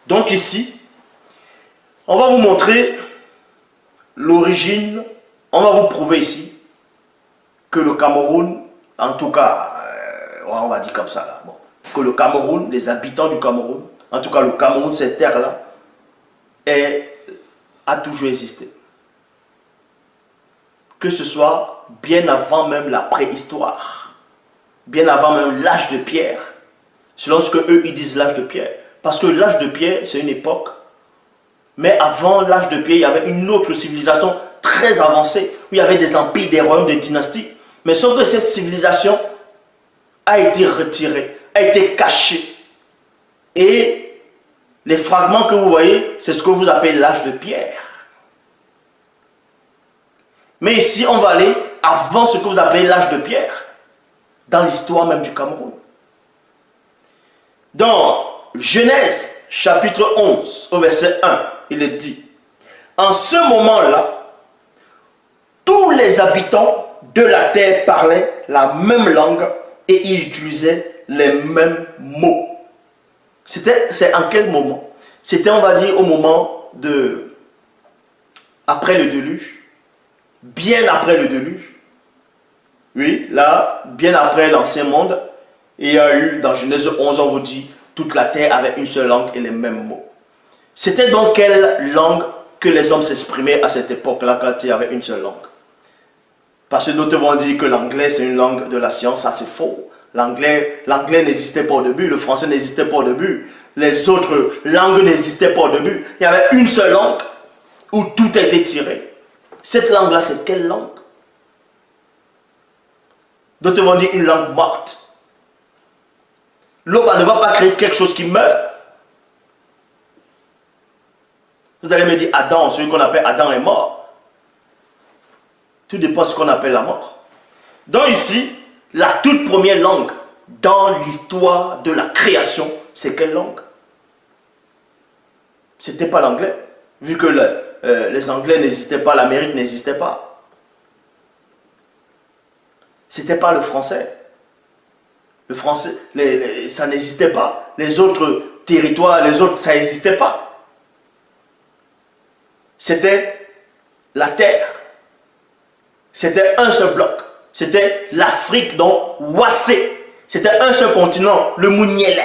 Donc ici, on va vous montrer l'origine, on va vous prouver ici que le Cameroun, en tout cas, on va dire comme ça, là, bon, que le Cameroun, les habitants du Cameroun, en tout cas le Cameroun, cette terre-là, a toujours existé. Que ce soit bien avant même la préhistoire, bien avant même l'âge de pierre, selon ce que eux ils disent l'âge de pierre. Parce que l'âge de pierre, c'est une époque, mais avant l'âge de pierre, il y avait une autre civilisation très avancée, où il y avait des empires, des royaumes, des dynasties. Mais sauf que cette civilisation a été retirée, a été cachée. Et les fragments que vous voyez, c'est ce que vous appelez l'âge de pierre. Mais ici, on va aller avant ce que vous appelez l'âge de pierre, dans l'histoire même du Cameroun. Dans Genèse, chapitre 11, au verset 1, il est dit, en ce moment-là, tous les habitants de la terre parlaient la même langue et ils utilisaient les mêmes mots. C'est en quel moment? C'était, on va dire, au moment de... après le déluge. Bien après le déluge. Oui, là, bien après l'ancien monde. Et il y a eu, dans Genèse 11, on vous dit, toute la terre avait une seule langue et les mêmes mots. C'était dans quelle langue que les hommes s'exprimaient à cette époque-là, quand il y avait une seule langue? Parce que d'autres vont dire que l'anglais, c'est une langue de la science. Ça, c'est faux. L'anglais n'existait pas au début, le français n'existait pas au début, les autres langues n'existaient pas au début. Il y avait une seule langue où tout a été tiré. Cette langue-là, c'est quelle langue? D'autres vont dire une langue morte. L'homme ne va pas créer quelque chose qui meurt. Vous allez me dire, Adam, celui qu'on appelle Adam est mort. Tout dépend de ce qu'on appelle la mort. Donc ici, la toute première langue dans l'histoire de la création, c'est quelle langue? C'était pas l'anglais. Vu que les Anglais n'existaient pas, l'Amérique n'existait pas. C'était pas le français. Le français, ça n'existait pas. Les autres territoires, les autres, ça n'existait pas. C'était la terre. C'était un seul bloc. C'était l'Afrique, donc Wassé. C'était un seul continent, le Mouniélé.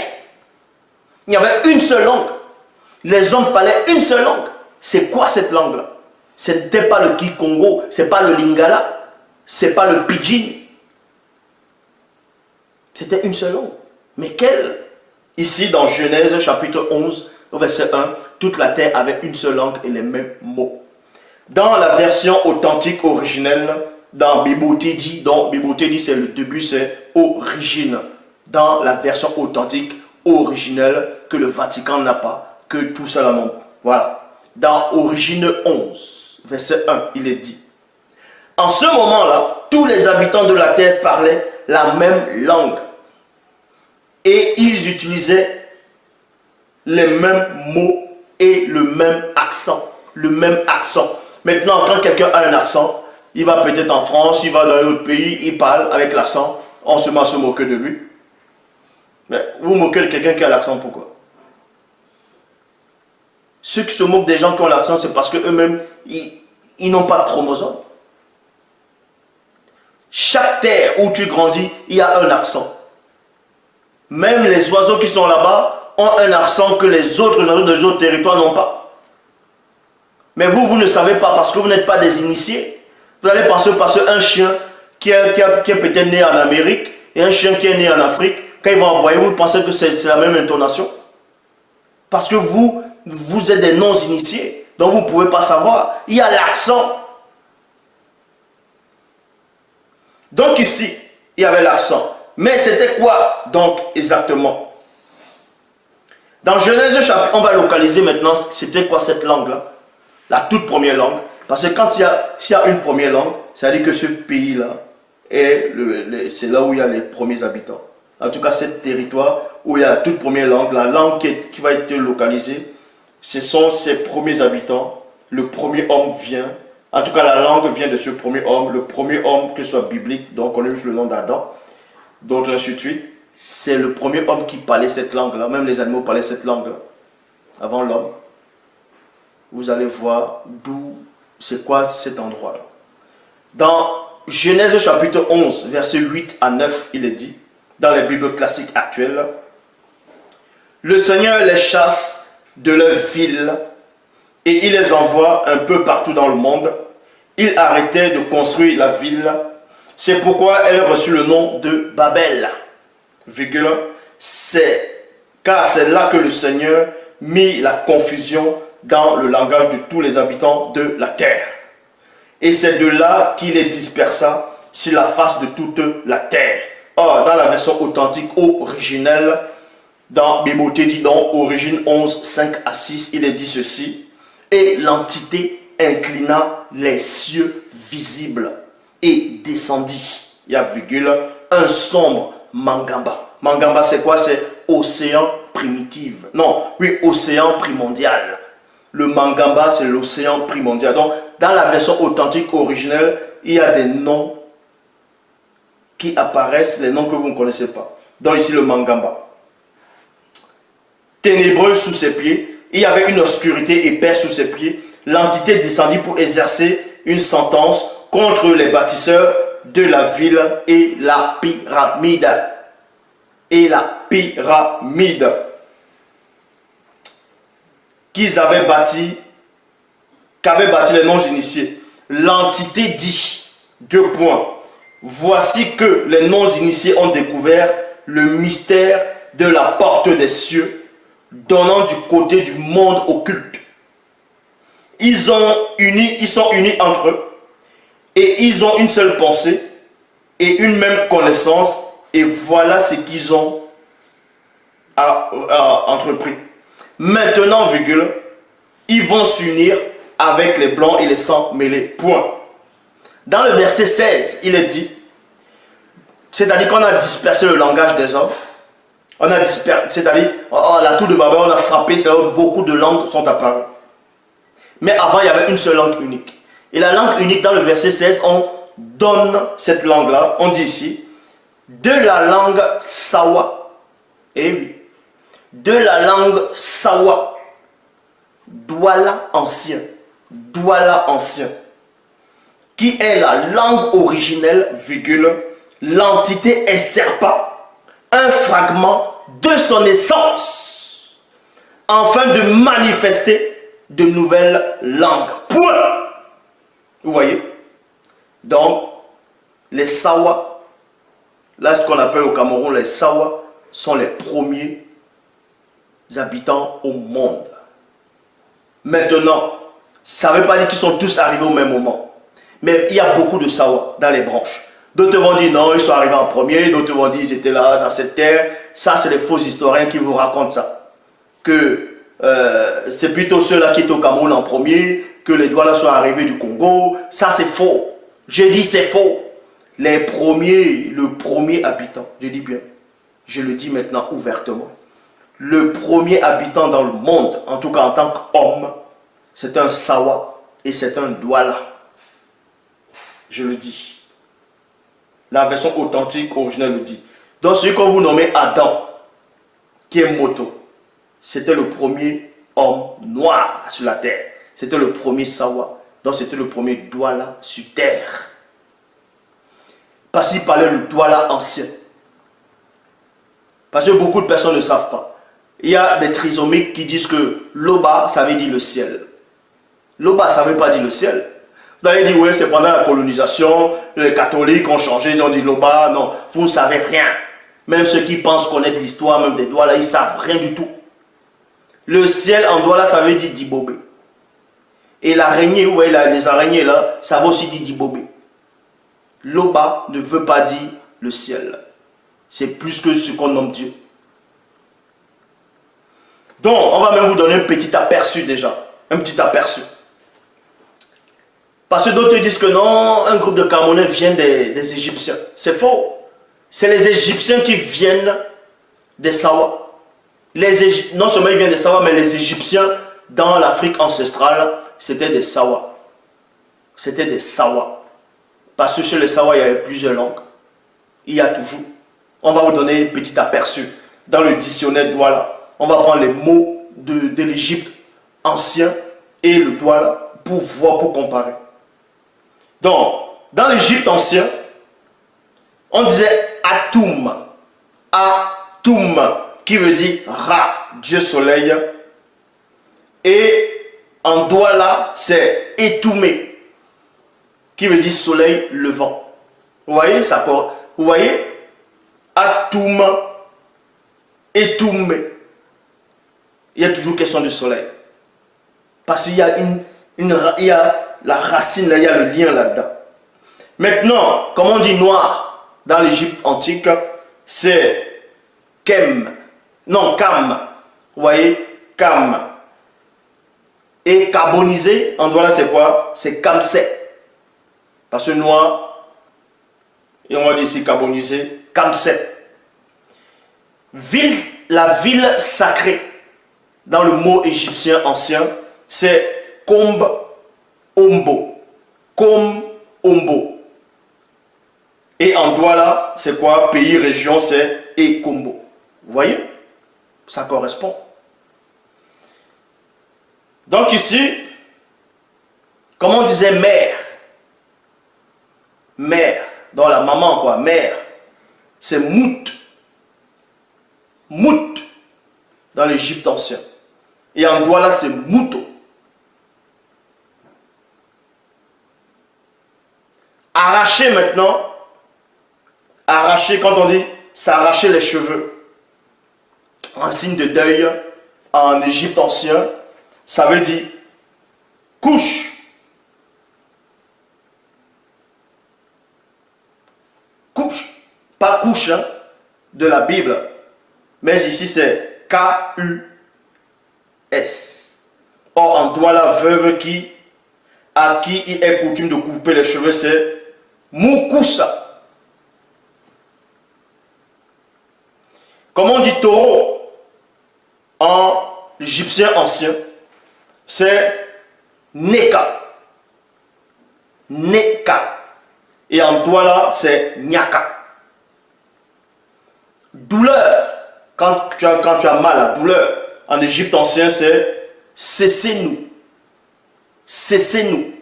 Il y avait une seule langue. Les hommes parlaient une seule langue. C'est quoi cette langue-là? Ce n'était pas le Kikongo, ce n'est pas le Lingala, ce n'est pas le Pidgin. C'était une seule langue. Mais quelle? Ici, dans Genèse, chapitre 11, au verset 1, toute la terre avait une seule langue et les mêmes mots. Dans la version authentique originelle, dans Bibotedi, donc Bibotedi, c'est le début, c'est origine. Dans la version authentique originelle, que le Vatican n'a pas, que tout ça là, voilà. Dans Origine 11, verset 1, il est dit, en ce moment-là, tous les habitants de la terre parlaient la même langue et ils utilisaient les mêmes mots et le même accent. Le même accent. Maintenant, quand quelqu'un a un accent, il va peut-être en France, il va dans un autre pays, il parle avec l'accent, on se met à se moquer de lui. Mais vous moquez de quelqu'un qui a l'accent, pourquoi? Ceux qui se moquent des gens qui ont l'accent, c'est parce qu'eux-mêmes, ils n'ont pas de chromosomes. Chaque terre où tu grandis, il y a un accent. Même les oiseaux qui sont là-bas ont un accent que les autres oiseaux des autres territoires n'ont pas. Mais vous ne savez pas parce que vous n'êtes pas des initiés. Vous allez penser parce qu'un chien qui est peut-être né en Amérique et un chien qui est né en Afrique, quand il va aboyer, vous pensez que c'est la même intonation. Parce que vous êtes des non-initiés. Donc vous ne pouvez pas savoir. Il y a l'accent. Donc ici, il y avait l'accent. Mais c'était quoi donc exactement? Dans Genèse chapitre, on va localiser maintenant c'était quoi cette langue-là? La toute première langue. Parce que quand s'il y a une première langue, ça veut dire que ce pays-là, c'est là où il y a les premiers habitants. En tout cas, ce territoire où il y a la toute première langue, la langue qui va être localisée, ce sont ses premiers habitants. Le premier homme vient. En tout cas, la langue vient de ce premier homme. Le premier homme, que ce soit biblique, donc on a juste le nom d'Adam, d'autres ainsi de suite. C'est le premier homme qui parlait cette langue-là. Même les animaux parlaient cette langue-là. avant l'homme. Vous allez voir d'où, c'est quoi cet endroit-là. Dans Genèse chapitre 11, versets 8 à 9, il est dit, dans les Bibles classiques actuelles, le Seigneur les chasse de leur ville et il les envoie un peu partout dans le monde. Il arrêtait de construire la ville. C'est pourquoi elle reçut le nom de Babel. Car c'est là que le Seigneur mit la confusion dans le langage de tous les habitants de la terre. Et c'est de là qu'il les dispersa sur la face de toute la terre. Or, dans la version authentique originelle, dans Bimothée dit donc, origine 11, 5 à 6, il est dit ceci. Et l'entité inclina les cieux visibles et descendit. Il y a virgule, un sombre Mangamba. Mangamba c'est quoi? C'est océan primitif. Non, oui, océan primordial. Le Mangamba c'est l'océan primordial. Donc, dans la version authentique originelle, il y a des noms qui apparaissent, les noms que vous ne connaissez pas. Donc ici le Mangamba. Ténébreux sous ses pieds, il y avait une obscurité épaisse sous ses pieds. L'entité descendit pour exercer une sentence contre les bâtisseurs de la ville et la pyramide. Et la pyramide qu'ils avaient bâti, qu'avaient bâti les non-initiés. L'entité dit, deux points, voici que les non-initiés ont découvert le mystère de la porte des cieux, donnant du côté du monde occulte. Ils sont unis entre eux et ils ont une seule pensée et une même connaissance et voilà ce qu'ils ont entrepris. Maintenant, virgule, ils vont s'unir avec les blancs et les sangs mêlés. Point. Dans le verset 16, il est dit, c'est-à-dire qu'on a dispersé le langage des hommes. On a dispersé, c'est-à-dire, la tour de Babel, on a frappé, c'est là où beaucoup de langues sont apparues. Mais avant, il y avait une seule langue unique. Et la langue unique, dans le verset 16, on donne cette langue-là, on dit ici, de la langue Sawa. Eh oui. De la langue Sawa. Douala ancien. Douala ancien. Qui est la langue originelle, virgule, l'entité extirpa un fragment de son essence afin de manifester de nouvelles langues. Point. Vous voyez? Donc, les Sawa, là ce qu'on appelle au Cameroun les Sawa, sont les premiers habitants au monde. Maintenant, ça ne veut pas dire qu'ils sont tous arrivés au même moment. Mais il y a beaucoup de Sawa dans les branches. D'autres vont dire non, ils sont arrivés en premier. D'autres vont dire ils étaient là dans cette terre. Ça, c'est les faux historiens qui vous racontent ça. Que c'est plutôt ceux-là qui étaient au Cameroun en premier, que les Douala sont arrivés du Congo. Ça, c'est faux. Je dis c'est faux. Les premiers, le premier habitant, je dis bien, je le dis maintenant ouvertement, le premier habitant dans le monde, en tout cas en tant qu'homme, c'est un Sawa et c'est un Douala. Je le dis. La version authentique originelle le dit. Donc celui qu'on vous nommez Adam, qui est Moto, c'était le premier homme noir sur la terre. C'était le premier Sawa. Donc c'était le premier Douala sur terre. Parce qu'il parlait le Douala ancien. Parce que beaucoup de personnes ne savent pas. Il y a des trisomiques qui disent que Loba, ça veut dire le ciel. Loba, ça ne veut pas dire le ciel. Vous allez dire, oui, c'est pendant la colonisation, les catholiques ont changé, ils ont dit Loba. Non, vous ne savez rien. Même ceux qui pensent connaître l'histoire, même des Douala, ils ne savent rien du tout. Le ciel en Douala, ça veut dire Dibobé. Et l'araignée, ouais, les araignées là, ça veut aussi dire Dibobé. Loba ne veut pas dire le ciel. C'est plus que ce qu'on nomme Dieu. Donc, on va même vous donner un petit aperçu déjà. Un petit aperçu. Parce que d'autres disent que non, un groupe de Camerounais vient des Égyptiens. C'est faux. C'est les Égyptiens qui viennent des Sawa. Non seulement ils viennent des Sawa, mais les Égyptiens dans l'Afrique ancestrale, c'était des Sawa. C'était des Sawa. Parce que chez les Sawa, il y avait plusieurs langues. Il y a toujours. On va vous donner un petit aperçu dans le dictionnaire Douala. On va prendre les mots de l'Égypte ancien et le doigt là pour voir, pour comparer. Donc, dans l'Égypte ancien, on disait Atum. Atum, qui veut dire Ra, Dieu soleil. Et en Douala, c'est Etoumé, qui veut dire soleil levant. Vous voyez ça? Vous voyez? Atum, Etoumé. Il y a toujours question du soleil. Parce qu'il y a il y a la racine, là, il y a le lien là-dedans. Maintenant, comme on dit noir dans l'Égypte antique, c'est Kem. Non, Kam. Vous voyez? Kam. Et carbonisé, en Douala, c'est quoi? C'est Kamse. Parce que noir, et on va dire ici carbonisé, Kamse. La ville sacrée, dans le mot égyptien ancien, c'est Komb Ombo. Komb Ombo. Et en Douala, c'est quoi? Pays, région, c'est Ekombo. Vous voyez? Ça correspond. Donc ici, comme on disait mère, mère, dans la maman quoi, mère, c'est Mout. Mout, dans l'Égypte ancien. Et en Douala, c'est Mouto. Arracher maintenant, arracher, quand on dit s'arracher les cheveux, en signe de deuil, en Égypte ancien, ça veut dire couche. Couche. Pas couche hein, de la Bible. Mais ici c'est K-U-S. Or en Douala, veuve à qui il est coutume de couper les cheveux, c'est Moukoussa. Comme on dit taureau en égyptien ancien, c'est Neka. Neka. Et en Douala, c'est Nyaka. Douleur. Quand tu as mal, la douleur. En Égypte ancien, c'est cessez-nous. Cessez-nous.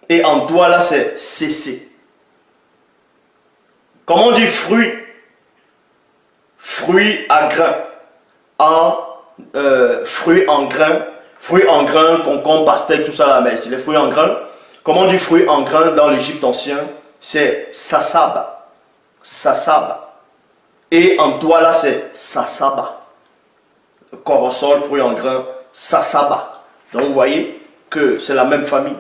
Et en Douala, c'est cessez. Comment on dit fruit? Fruit à grain. Fruit en grain. Fruits en grain, concombre, pastèque, tout ça là, mais c'est les fruits en grain. Comment on dit fruits en grain dans l'Égypte ancien? C'est Sassaba. Sassaba. Et en Douala, c'est Sassaba. Corosol, fruits en grain, Sassaba. Donc vous voyez que c'est la même famille.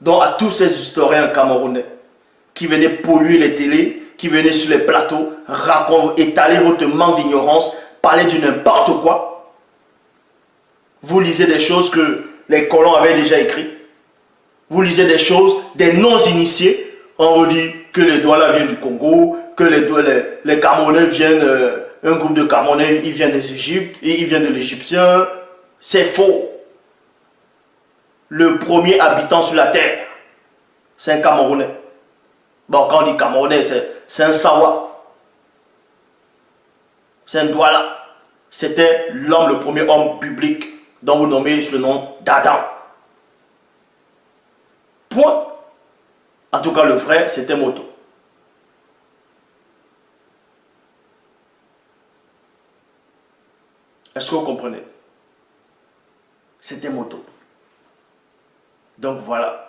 Donc à tous ces historiens camerounais qui venaient polluer les télés, qui venaient sur les plateaux, étaler votre manque d'ignorance, parler de n'importe quoi. Vous lisez des choses que les colons avaient déjà écrites. Vous lisez des choses, des non-initiés. On vous dit que les Douala viennent du Congo, que les Camerounais viennent, un groupe de Camerounais, ils viennent des Égyptes, et ils viennent de l'Égyptien. C'est faux. Le premier habitant sur la terre, c'est un Camerounais. Bon, quand on dit Camerounais, c'est un Sawa. C'est un Douala. C'était l'homme, le premier homme biblique, dont vous nommez le nom d'Adam. Point. En tout cas, le vrai, c'était Moto. Est-ce que vous comprenez? C'était Moto. Donc voilà.